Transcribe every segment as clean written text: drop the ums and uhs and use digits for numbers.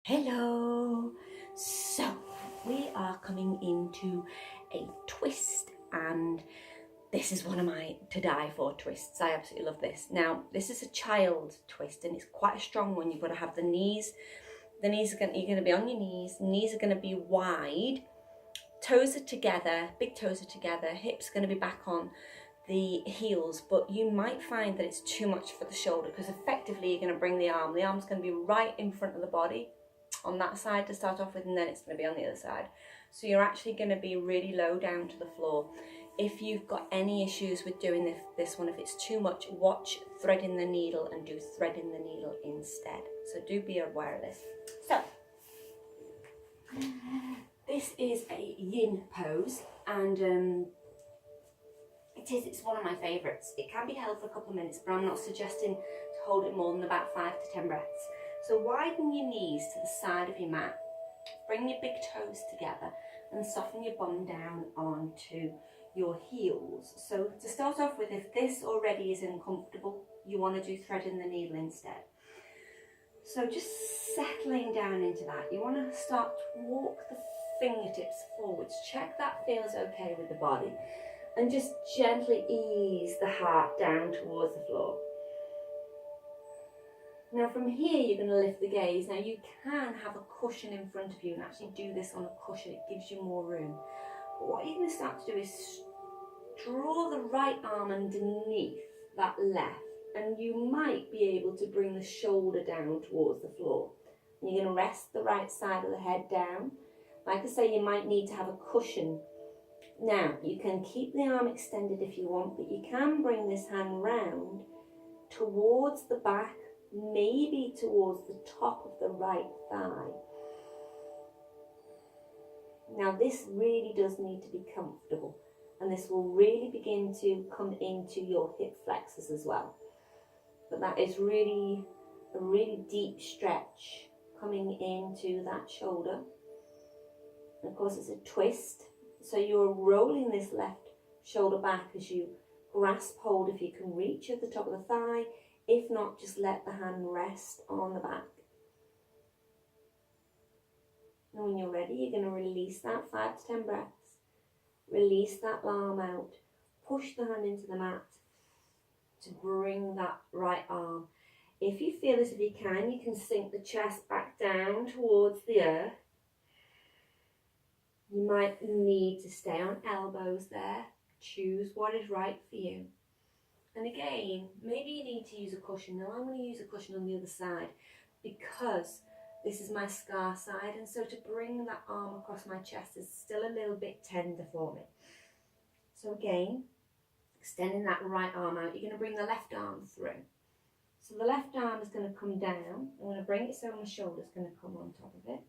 Hello! So, we are coming into a twist, and this is one of my to die for twists. I absolutely love this. Now, this is a child twist, and it's quite a strong one. You've got to have the knees. You're going to be on your knees are going to be wide, toes are together, big toes are together, hips are going to be back on the heels, but you might find that it's too much for the shoulder because effectively you're going to bring the arm's going to be right in front of the body on that side to start off with, and then it's going to be on the other side. So you're actually going to be really low down to the floor. If you've got any issues with doing this one, if it's too much, watch threading the needle and do threading the needle instead. So do be aware of this. So this is a yin pose, and it's one of my favourites. It can be held for a couple of minutes, but I'm not suggesting to hold it more than about 5 to 10 breaths. So widen your knees to the side of your mat, bring your big toes together and soften your bum down onto your heels. So to start off with, if this already is uncomfortable, you want to do threading the needle instead. So just settling down into that, you want to start to walk the fingertips forwards. Check that feels okay with the body, and just gently ease the heart down towards the floor. Now from here you're going to lift the gaze. Now you can have a cushion in front of you and actually do this on a cushion. It gives you more room. But what you're going to start to do is draw the right arm underneath that left, and you might be able to bring the shoulder down towards the floor. And you're going to rest the right side of the head down. Like I say, you might need to have a cushion. Now you can keep the arm extended if you want, but you can bring this hand round towards the back, maybe towards the top of the right thigh. Now this really does need to be comfortable, and this will really begin to come into your hip flexors as well. But that is really a really deep stretch coming into that shoulder. And of course it's a twist, so you're rolling this left shoulder back as you grasp hold, if you can reach at the top of the thigh. If not, just let the hand rest on the back. And when you're ready, you're going to release that 5 to 10 breaths. Release that arm out. Push the hand into the mat to bring that right arm. If you feel as if you can sink the chest back down towards the earth. You might need to stay on elbows there. Choose what is right for you. And again, maybe you need to use a cushion. Now I'm going to use a cushion on the other side because this is my scar side, and so to bring that arm across my chest is still a little bit tender for me. So again, extending that right arm out, you're going to bring the left arm through. So the left arm is going to come down. I'm going to bring it so my shoulder's going to come on top of it.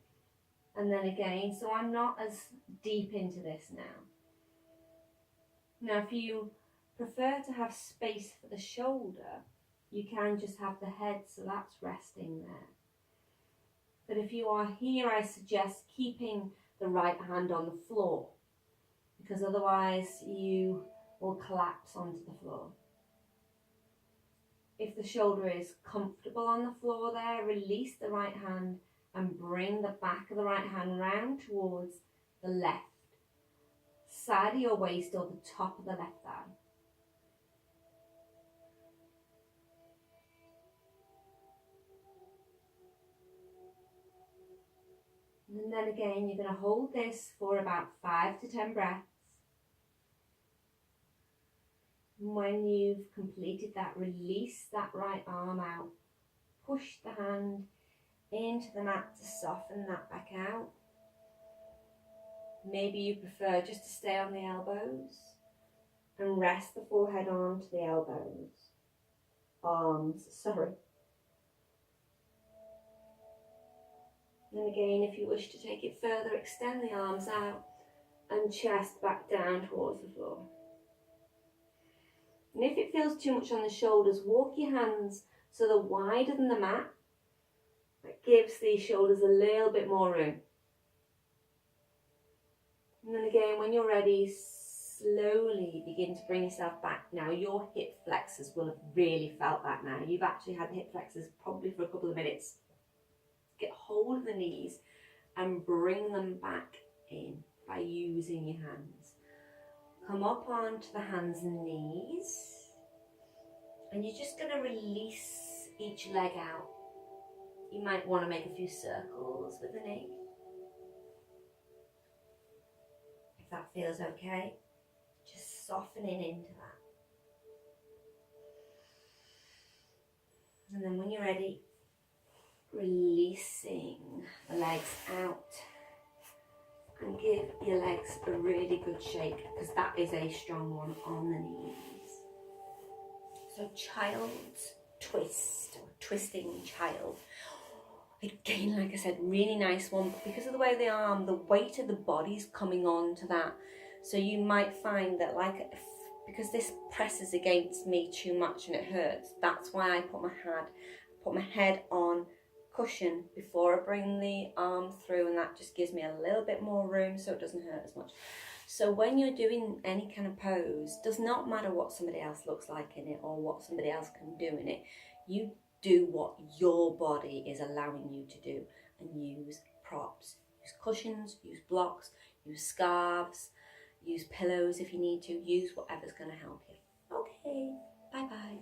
And then again, so I'm not as deep into this now. Now if you prefer to have space for the shoulder, you can just have the head, so that's resting there. But if you are here, I suggest keeping the right hand on the floor, because otherwise you will collapse onto the floor. If the shoulder is comfortable on the floor there, release the right hand and bring the back of the right hand round towards the left side of your waist or the top of the left thigh. And then again, you're going to hold this for about 5 to 10 breaths. And when you've completed that, release that right arm out. Push the hand into the mat to soften that back out. Maybe you prefer just to stay on the elbows and rest the forehead onto the arms. And again, if you wish to take it further, extend the arms out and chest back down towards the floor. And if it feels too much on the shoulders, walk your hands so they're wider than the mat. That gives the shoulders a little bit more room. And then again, when you're ready, slowly begin to bring yourself back. Now your hip flexors will have really felt that now. You've actually had hip flexors probably for a couple of minutes. get hold of the knees and bring them back in by using your hands. Come up onto the hands and knees, and you're just going to release each leg out. You might want to make a few circles with the knee, if that feels okay. Just softening into that. And then when you're ready, releasing the legs out. And give your legs a really good shake, because that is a strong one on the knees. So child's twist, or twisting child. Again, like I said, really nice one, but because of the way the arm, the weight of the body's coming on to that. So you might find that, like, because this presses against me too much and it hurts, that's why I put my head on cushion before I bring the arm through, and that just gives me a little bit more room so it doesn't hurt as much. So when you're doing any kind of pose, does not matter what somebody else looks like in it or what somebody else can do in it, you do what your body is allowing you to do, and use props, use cushions, use blocks, use scarves, use pillows if you need to, use whatever's going to help you. Okay, bye bye.